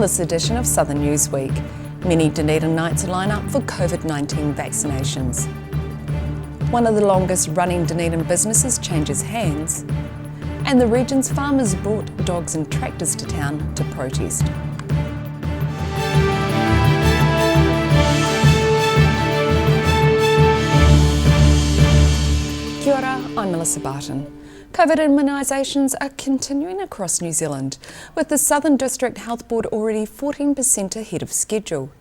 this edition of Southern Newsweek. Many Dunedinites line up for COVID-19 vaccinations. One of the longest running Dunedin businesses changes hands. And the region's farmers brought dogs and tractors to town to protest. Kia ora, I'm Melissa Barton. COVID immunisations are continuing across New Zealand, with the Southern District Health Board already 14% ahead of schedule.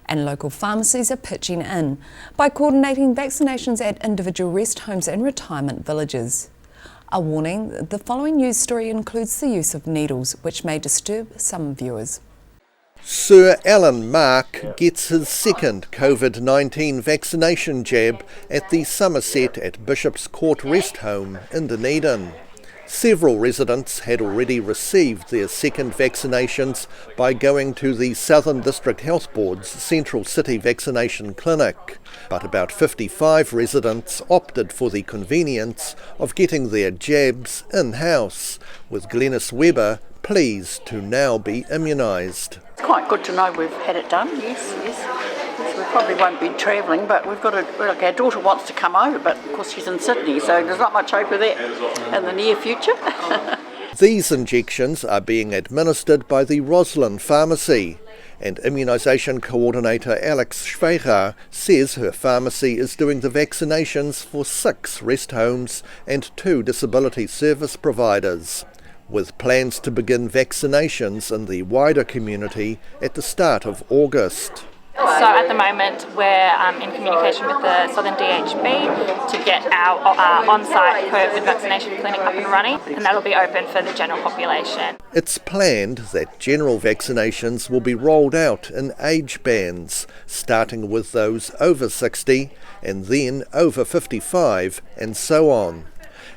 And local pharmacies are pitching in by coordinating vaccinations at individual rest homes and retirement villages. A warning, the following news story includes the use of needles, which may disturb some viewers. Sir Alan Mark gets his second COVID-19 vaccination jab at the Somerset at Bishop's Court Rest Home in Dunedin. Several residents had already received their second vaccinations by going to the Southern District Health Board's Central City Vaccination Clinic, but about 55 residents opted for the convenience of getting their jabs in-house, with Glenys Webber pleased to now be immunised. It's quite good to know we've had it done, yes. We probably won't be travelling, but we've got our daughter wants to come over, but of course she's in Sydney, so there's not much hope of that in the near future. These injections are being administered by the Roslyn Pharmacy, and immunisation coordinator Alex Schweiger says her pharmacy is doing the vaccinations for 6 rest homes and 2 disability service providers, with plans to begin vaccinations in the wider community at the start of August. So at the moment we're in communication with the Southern DHB to get our on-site COVID vaccination clinic up and running, and that'll be open for the general population. It's planned that general vaccinations will be rolled out in age bands, starting with those over 60 and then over 55 and so on.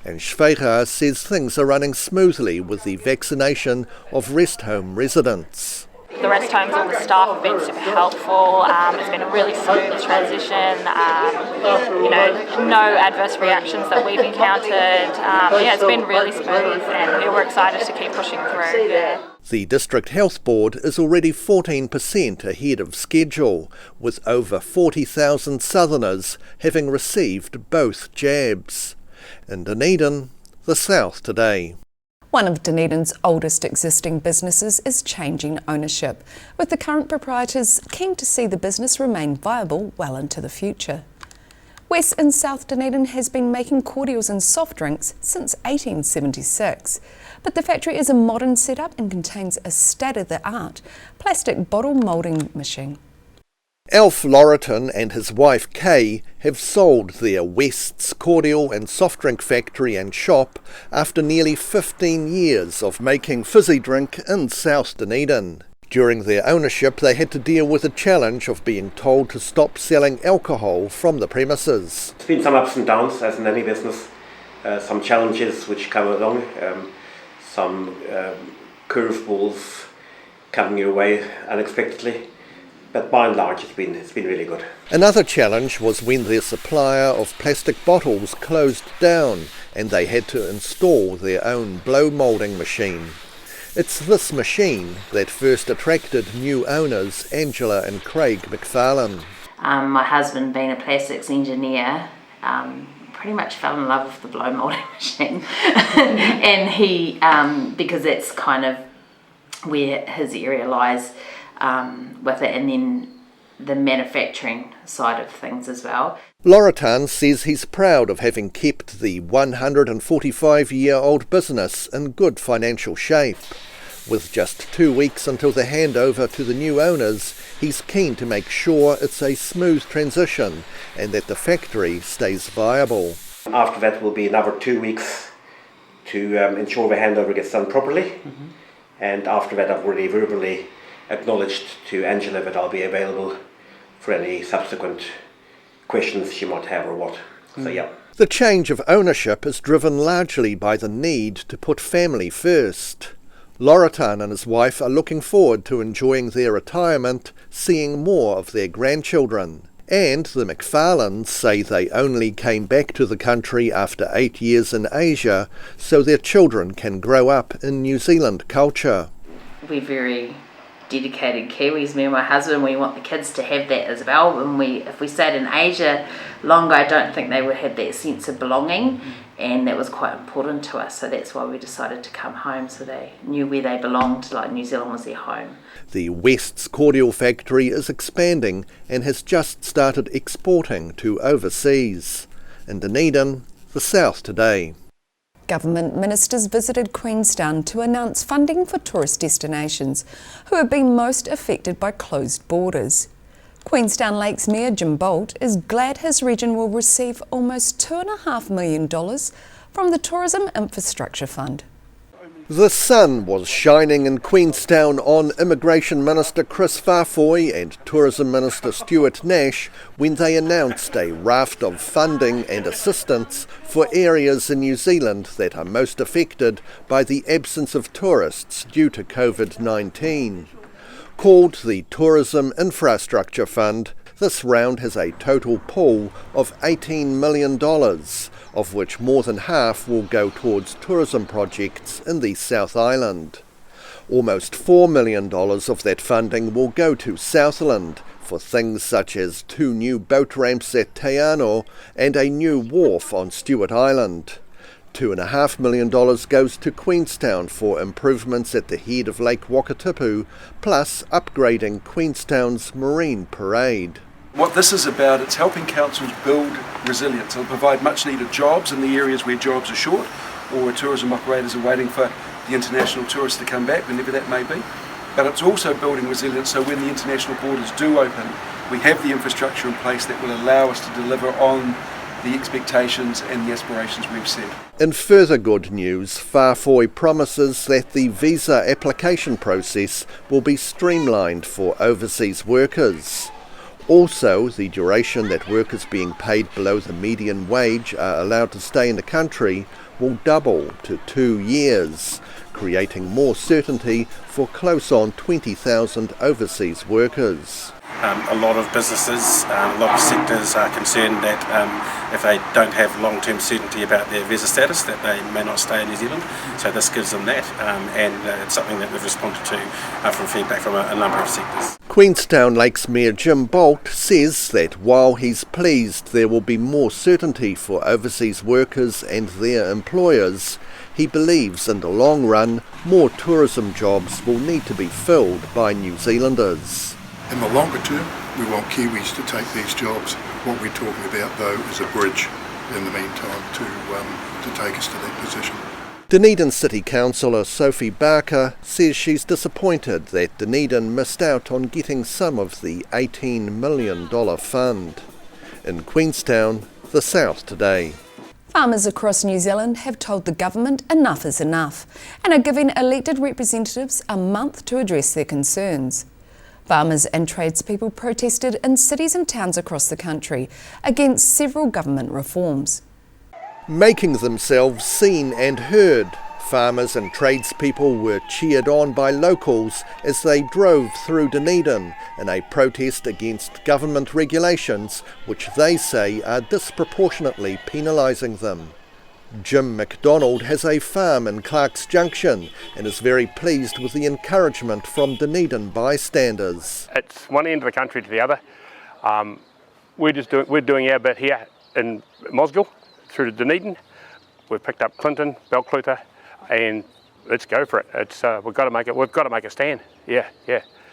And Schweiger says things are running smoothly with the vaccination of rest home residents. The rest homes, all the staff have been super helpful. It's been a really smooth transition. No adverse reactions that we've encountered. It's been really smooth, and we're excited to keep pushing through. The District Health Board is already 14% ahead of schedule, with over 40,000 Southerners having received both jabs. In Dunedin, the South today. One of Dunedin's oldest existing businesses is changing ownership, with the current proprietors keen to see the business remain viable well into the future. West and South Dunedin has been making cordials and soft drinks since 1876, but the factory is a modern setup and contains a state-of-the-art plastic bottle moulding machine. Alf Lauriton and his wife Kay have sold their West's cordial and soft drink factory and shop after nearly 15 years of making fizzy drink in South Dunedin. During their ownership, they had to deal with the challenge of being told to stop selling alcohol from the premises. It's been some ups and downs, as in any business, some challenges which come along, some curveballs coming your way unexpectedly. But by and large, it's been really good. Another challenge was when their supplier of plastic bottles closed down and they had to install their own blow moulding machine. It's this machine that first attracted new owners Angela and Craig McFarlane. My husband, being a plastics engineer, pretty much fell in love with the blow moulding machine. And he, because that's kind of where his area lies, with it, and then the manufacturing side of things as well. Lauriton says he's proud of having kept the 145-year-old business in good financial shape. With just 2 weeks until the handover to the new owners, he's keen to make sure it's a smooth transition and that the factory stays viable. After that will be another 2 weeks to ensure the handover gets done properly. And after that, I've already verbally acknowledged to Angela that I'll be available for any subsequent questions she might have or what. So yeah. The change of ownership is driven largely by the need to put family first. Lauriton and his wife are looking forward to enjoying their retirement, seeing more of their grandchildren. And the McFarlanes say they only came back to the country after 8 years in Asia so their children can grow up in New Zealand culture. We're very dedicated Kiwis, me and my husband. We want the kids to have that as well. And if we stayed in Asia longer, I don't think they would have that sense of belonging, and that was quite important to us. So that's why we decided to come home, so they knew where they belonged, like New Zealand was their home. The West's cordial factory is expanding and has just started exporting to overseas. In Dunedin, the South today. Government ministers visited Queenstown to announce funding for tourist destinations who have been most affected by closed borders. Queenstown Lakes Mayor Jim Bolt is glad his region will receive almost $2.5 million from the Tourism Infrastructure Fund. The sun was shining in Queenstown on Immigration Minister Chris Farfoy and Tourism Minister Stuart Nash when they announced a raft of funding and assistance for areas in New Zealand that are most affected by the absence of tourists due to COVID-19. Called the Tourism Infrastructure Fund, this round has a total pool of $18 million, of which more than half will go towards tourism projects in the South Island. Almost $4 million of that funding will go to Southland for things such as 2 new boat ramps at Te Anō and a new wharf on Stewart Island. $2.5 million goes to Queenstown for improvements at the head of Lake Wakatipu, plus upgrading Queenstown's marine parade. What this is about, it's helping councils build resilience. It'll provide much needed jobs in the areas where jobs are short or where tourism operators are waiting for the international tourists to come back, whenever that may be. But it's also building resilience so when the international borders do open, we have the infrastructure in place that will allow us to deliver on the expectations and the aspirations we've set. In further good news, Farfoy promises that the visa application process will be streamlined for overseas workers. Also, the duration that workers being paid below the median wage are allowed to stay in the country will double to 2 years, creating more certainty for close on 20,000 overseas workers. A lot of businesses, a lot of sectors are concerned that if they don't have long-term certainty about their visa status, that they may not stay in New Zealand. So this gives them that, and it's something that we've responded to from feedback from a number of sectors. Queenstown Lakes Mayor Jim Bolt says that while he's pleased there will be more certainty for overseas workers and their employers, he believes in the long run more tourism jobs will need to be filled by New Zealanders. In the longer term, we want Kiwis to take these jobs. What we're talking about, though, is a bridge in the meantime to take us to that position. Dunedin City Councillor Sophie Barker says she's disappointed that Dunedin missed out on getting some of the $18 million fund. In Queenstown, the South today. Farmers across New Zealand have told the government enough is enough and are giving elected representatives a month to address their concerns. Farmers and tradespeople protested in cities and towns across the country against several government reforms. Making themselves seen and heard, farmers and tradespeople were cheered on by locals as they drove through Dunedin in a protest against government regulations which they say are disproportionately penalising them. Jim MacDonald has a farm in Clark's Junction and is very pleased with the encouragement from Dunedin bystanders. It's one end of the country to the other. We're doing our bit here in Mosgiel through to Dunedin. We've picked up Clinton, Belcluta, and let's go for it. We've got to make a stand. Yeah.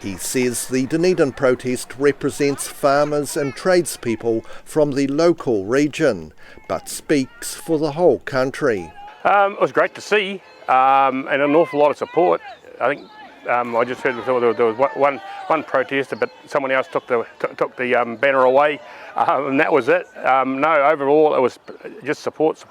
He says the Dunedin protest represents farmers and tradespeople from the local region, but speaks for the whole country. It was great to see, and an awful lot of support. I think I just heard there was one protester, but someone else took the banner away, and that was it. No, overall it was just support.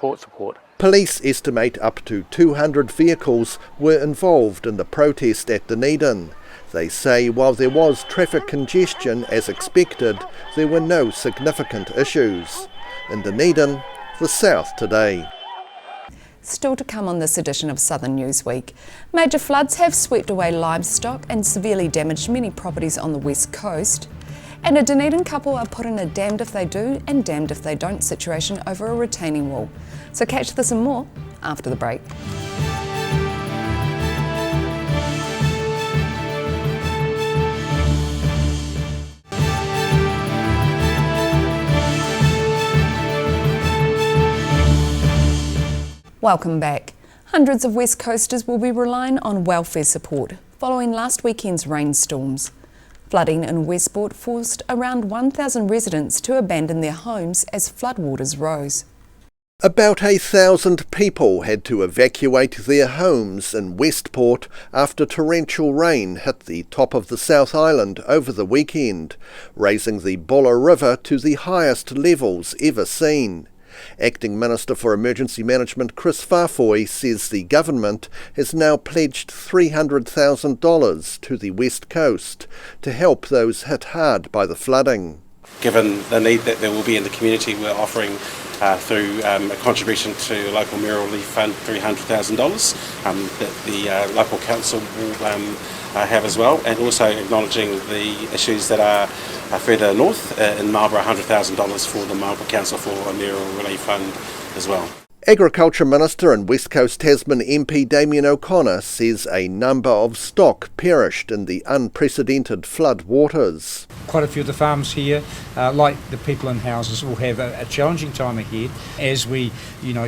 Police estimate up to 200 vehicles were involved in the protest at Dunedin. They say while there was traffic congestion as expected, there were no significant issues. In Dunedin, the South today. Still to come on this edition of Southern Newsweek, major floods have swept away livestock and severely damaged many properties on the west coast. And a Dunedin couple are put in a damned if they do and damned if they don't situation over a retaining wall. So catch this and more after the break. Welcome back. Hundreds of West Coasters will be relying on welfare support following last weekend's rainstorms. Flooding in Westport forced around 1,000 residents to abandon their homes as floodwaters rose. About 1,000 people had to evacuate their homes in Westport after torrential rain hit the top of the South Island over the weekend, raising the Buller River to the highest levels ever seen. Acting Minister for Emergency Management Chris Farfoy says the government has now pledged $300,000 to the West Coast to help those hit hard by the flooding. Given the need that there will be in the community, we're offering through a contribution to local mayoral relief fund $300,000 that the local council will have as well, and also acknowledging the issues that are further north in Marlborough, $100,000 for the Marlborough Council for a mayoral relief fund as well. Agriculture Minister and West Coast Tasman MP Damien O'Connor says a number of stock perished in the unprecedented flood waters. Quite a few of the farms here, like the people in houses, will have a challenging time ahead as we,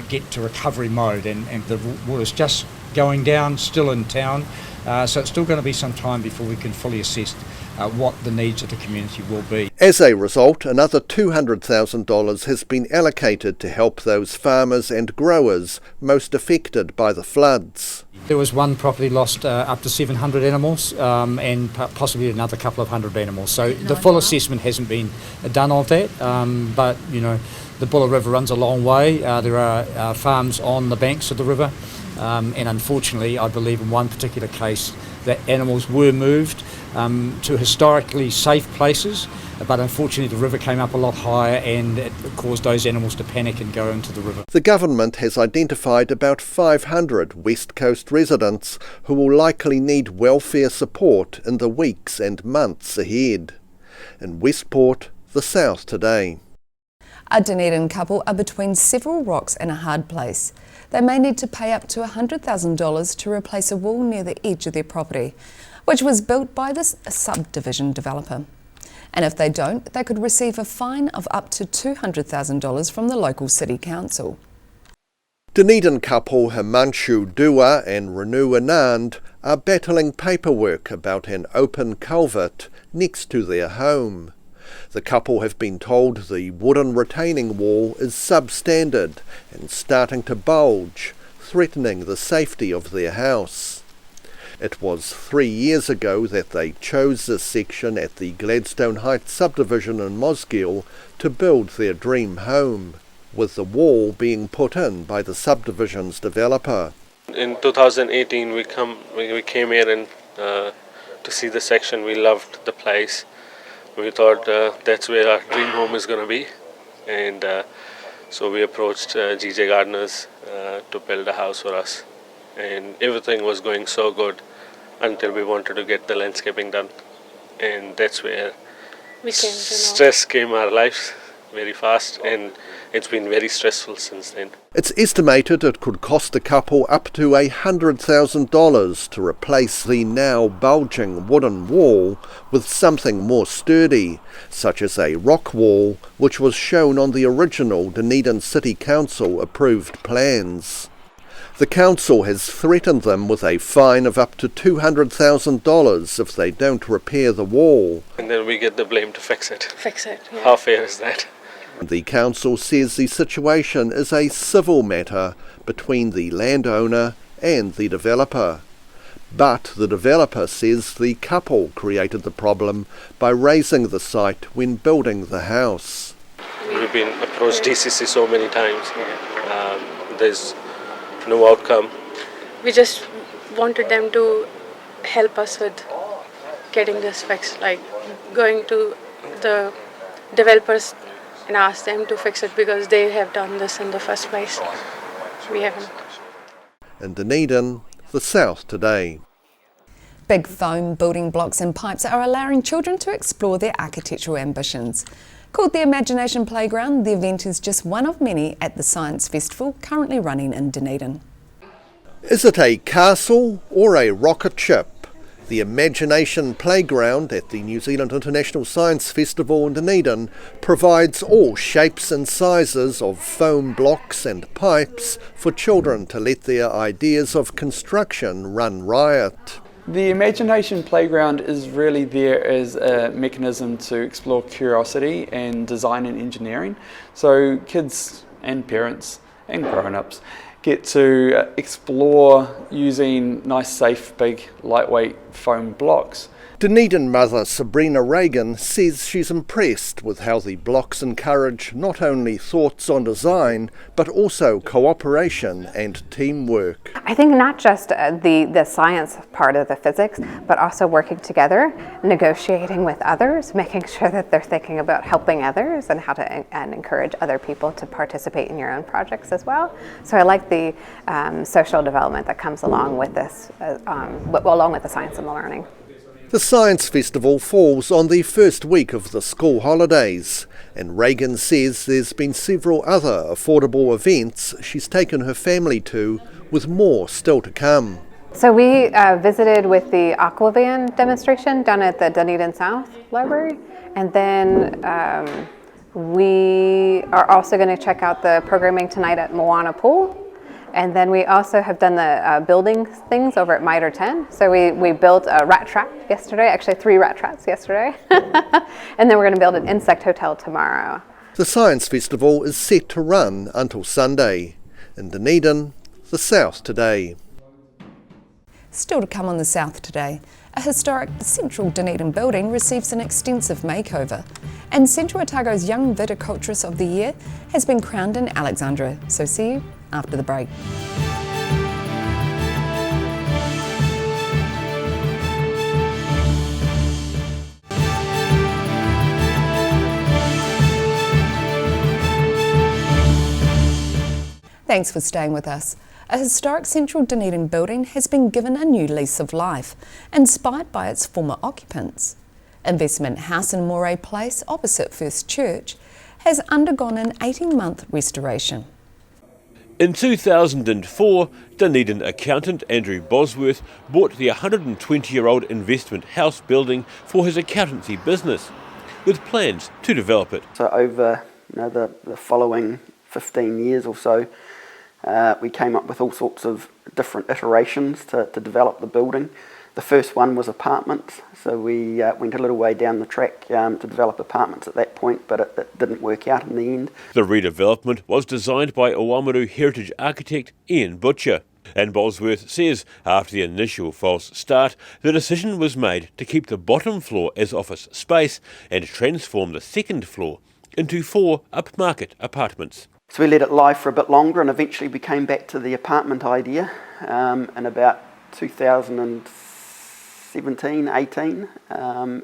get to recovery mode, and the water's just going down, still in town, so it's still going to be some time before we can fully assess what the needs of the community will be. As a result, another $200,000 has been allocated to help those farmers and growers most affected by the floods. There was one property lost up to 700 animals and possibly another couple of hundred animals. So the full assessment hasn't been done of that, but the Buller River runs a long way. There are farms on the banks of the river, and unfortunately I believe in one particular case that animals were moved to historically safe places, but unfortunately the river came up a lot higher and it caused those animals to panic and go into the river. The government has identified about 500 West Coast residents who will likely need welfare support in the weeks and months ahead. In Westport, the South today. A Dunedin couple are between several rocks and a hard place. They may need to pay up to $100,000 to replace a wall near the edge of their property, which was built by this subdivision developer. And if they don't, they could receive a fine of up to $200,000 from the local city council. Dunedin couple Himanshu Dua and Renu Anand are battling paperwork about an open culvert next to their home. The couple have been told the wooden retaining wall is substandard and starting to bulge, threatening the safety of their house. It was 3 years ago that they chose this section at the Gladstone Heights subdivision in Mosgiel to build their dream home, with the wall being put in by the subdivision's developer. In 2018 we came here and to see the section. We loved the place. We thought that's where our dream home is going to be, and so we approached GJ Gardeners to build a house for us, and everything was going so good until we wanted to get the landscaping done, and that's where stress came our lives very fast, and it's been very stressful since then. It's estimated it could cost the couple up to $100,000 to replace the now bulging wooden wall with something more sturdy, such as a rock wall, which was shown on the original Dunedin City Council approved plans. The council has threatened them with a fine of up to $200,000 if they don't repair the wall. And then we get the blame to fix it. Yeah. How fair is that? The council says the situation is a civil matter between the landowner and the developer. But the developer says the couple created the problem by raising the site when building the house. We've been approached DCC so many times. There's no outcome. We just wanted them to help us with getting this fixed, like going to the developers and ask them to fix it because they have done this in the first place. We haven't. In Dunedin, the South today. Big foam building blocks and pipes are allowing children to explore their architectural ambitions. Called the Imagination Playground, the event is just one of many at the Science Festival currently running in Dunedin. Is it a castle or a rocket ship? The Imagination Playground at the New Zealand International Science Festival in Dunedin provides all shapes and sizes of foam blocks and pipes for children to let their ideas of construction run riot. The Imagination Playground is really there as a mechanism to explore curiosity and design and engineering. So kids and parents and grown-ups get to explore using nice, safe, big, lightweight foam blocks. Dunedin mother Sabrina Reagan says she's impressed with how the blocks encourage not only thoughts on design, but also cooperation and teamwork. I think not just the science part of the physics, but also working together, negotiating with others, making sure that they're thinking about helping others and how to encourage other people to participate in your own projects as well. So I like the social development that comes along with this, along with the science and the learning. The Science Festival falls on the first week of the school holidays, and Reagan says there's been several other affordable events she's taken her family to, with more still to come. So we visited with the Aquavan demonstration down at the Dunedin South Library, and then we are also going to check out the programming tonight at Moana Pool. And then we also have done the building things over at Mitre 10. So we built a rat trap yesterday, actually 3 rat traps yesterday. And then we're going to build an insect hotel tomorrow. The Science Festival is set to run until Sunday. In Dunedin, the South Today. Still to come on the South Today, a historic central Dunedin building receives an extensive makeover, and Central Otago's Young Viticulturist of the Year has been crowned in Alexandra. So see you after the break. Thanks for staying with us. A historic central Dunedin building has been given a new lease of life, inspired by its former occupants. Investment House in Moray Place, opposite First Church, has undergone an 18-month restoration. In 2004, Dunedin accountant Andrew Bosworth bought the 120-year-old Investment House building for his accountancy business, with plans to develop it. So over the following 15 years or so, we came up with all sorts of different iterations to develop the building. The first one was apartments, so we went a little way down the track to develop apartments at that point, but it didn't work out in the end. The redevelopment was designed by Oamaru heritage architect Ian Butcher, and Bosworth says after the initial false start, the decision was made to keep the bottom floor as office space and transform the second floor into 4 upmarket apartments. So we let it lie for a bit longer, and eventually we came back to the apartment idea in about 2017, 18, and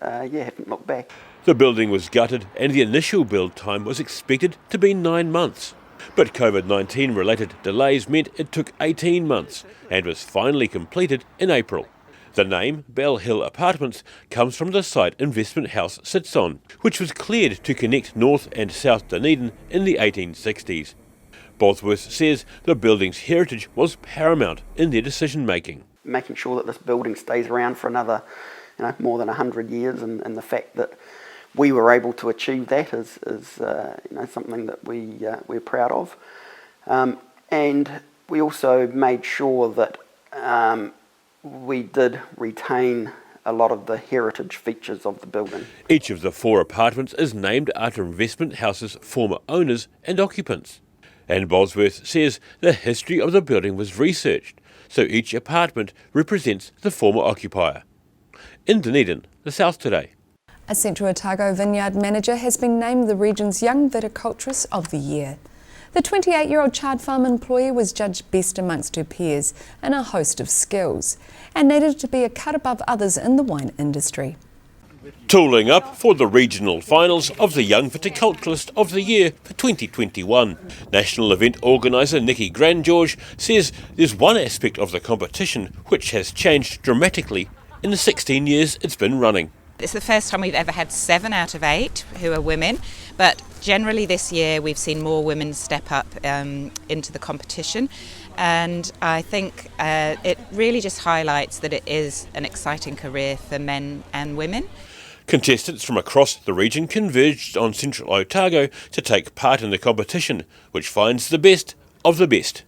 haven't looked back. The building was gutted and the initial build time was expected to be 9 months. But COVID-19 related delays meant it took 18 months and was finally completed in April. The name, Bell Hill Apartments, comes from the site Investment House sits on, which was cleared to connect North and South Dunedin in the 1860s. Bosworth says the building's heritage was paramount in their decision-making. Making sure that this building stays around for another more than 100 years, and the fact that we were able to achieve that is something that we're proud of. And we also made sure that we did retain a lot of the heritage features of the building. Each of the 4 apartments is named after Investment House's former owners and occupants. And Bosworth says the history of the building was researched, so each apartment represents the former occupier. In Dunedin, the South Today. A Central Otago vineyard manager has been named the region's Young Viticulturist of the Year. The 28-year-old chard farm employee was judged best amongst her peers in a host of skills and needed to be a cut above others in the wine industry. Tooling up for the regional finals of the Young Viticulturist of the Year for 2021. National event organiser Nikki Grandgeorge says there's one aspect of the competition which has changed dramatically in the 16 years it's been running. It's the first time we've ever had 7 out of 8 who are women, but generally this year we've seen more women step up into the competition, and I think it really just highlights that it is an exciting career for men and women. Contestants from across the region converged on Central Otago to take part in the competition, which finds the best of the best.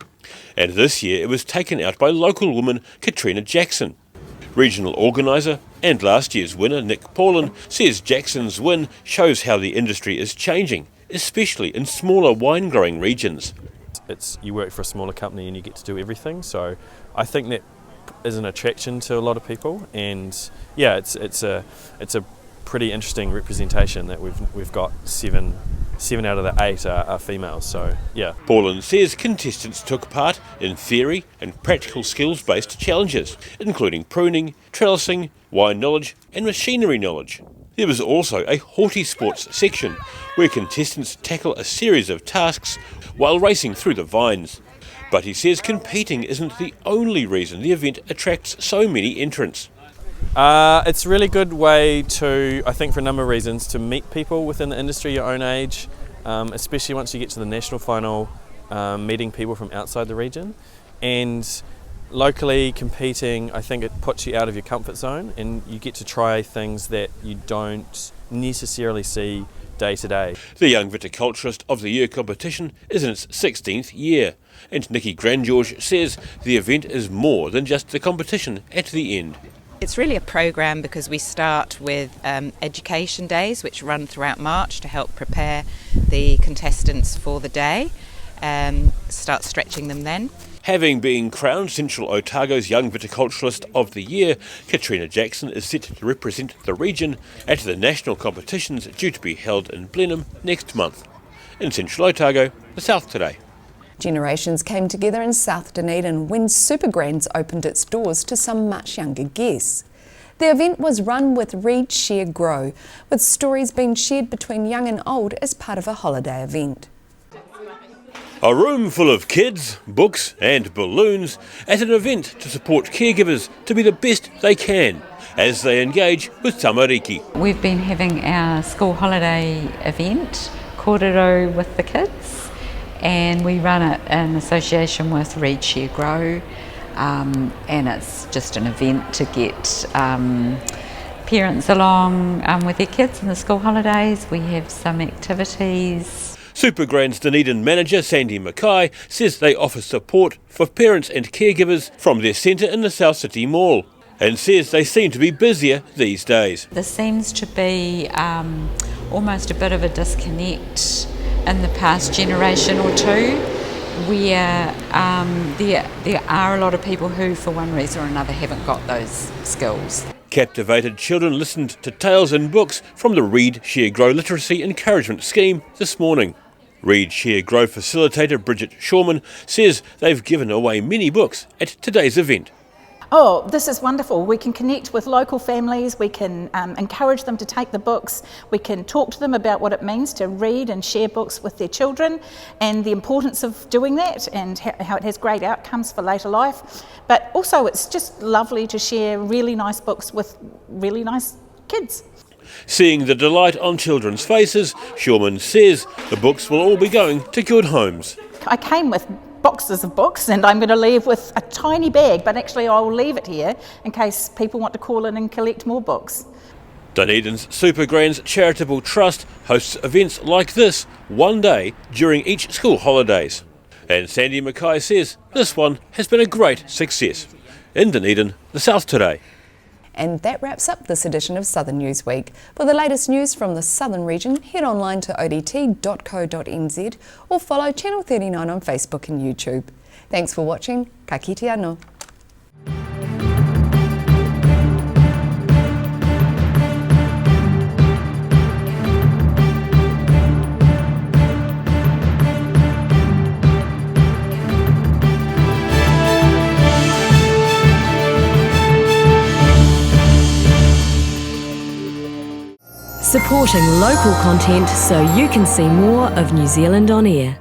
And this year it was taken out by local woman Katrina Jackson. Regional organiser and last year's winner Nick Paulin says Jackson's win shows how the industry is changing, especially in smaller wine growing regions. You work for a smaller company and you get to do everything, so I think that is an attraction to a lot of people, and yeah, it's a pretty interesting representation that we've got 7 out of the 8 are females, so yeah. Paulin says contestants took part in theory and practical skills-based challenges, including pruning, trellising, wine knowledge and machinery knowledge. There was also a horti sports section where contestants tackle a series of tasks while racing through the vines. But he says competing isn't the only reason the event attracts so many entrants. It's a really good way to, I think for a number of reasons, to meet people within the industry your own age, especially once you get to the national final, meeting people from outside the region. And locally competing, I think it puts you out of your comfort zone and you get to try things that you don't necessarily see day to day. The Young Viticulturist of the Year competition is in its 16th year, and Nikki Grandgeorge says the event is more than just the competition at the end. It's really a program because we start with education days which run throughout March to help prepare the contestants for the day, start stretching them then. Having been crowned Central Otago's Young Viticulturist of the Year, Katrina Jackson is set to represent the region at the national competitions due to be held in Blenheim next month. In Central Otago, the South Today. Generations came together in South Dunedin when Supergrands opened its doors to some much younger guests. The event was run with Read, Share, Grow, with stories being shared between young and old as part of a holiday event. A room full of kids, books and balloons at an event to support caregivers to be the best they can as they engage with tamariki. We've been having our school holiday event, Kōrero with the kids, and we run it in association with Read, Share, Grow, and it's just an event to get parents along with their kids in the school holidays. We have some activities. Supergrands Dunedin manager Sandy Mackay says they offer support for parents and caregivers from their centre in the South City Mall, and says they seem to be busier these days. There seems to be almost a bit of a disconnect in the past generation or two, where there are a lot of people who for one reason or another haven't got those skills. Captivated children listened to tales and books from the Read, Share, Grow Literacy Encouragement Scheme this morning. Read, Share, Grow facilitator Bridget Shawman says they've given away many books at today's event. Oh, this is wonderful. We can connect with local families, we can encourage them to take the books, we can talk to them about what it means to read and share books with their children and the importance of doing that and how it has great outcomes for later life. But also it's just lovely to share really nice books with really nice kids. Seeing the delight on children's faces, Shawman says the books will all be going to good homes. I came with boxes of books and I'm going to leave with a tiny bag, but actually I'll leave it here in case people want to call in and collect more books. Dunedin's Supergrands Charitable Trust hosts events like this one day during each school holidays. And Sandy Mackay says this one has been a great success. In Dunedin, the South Today. And that wraps up this edition of Southern Newsweek. For the latest news from the Southern region, head online to odt.co.nz or follow Channel 39 on Facebook and YouTube. Thanks for watching. Ka kite anō. Supporting local content so you can see more of New Zealand on air.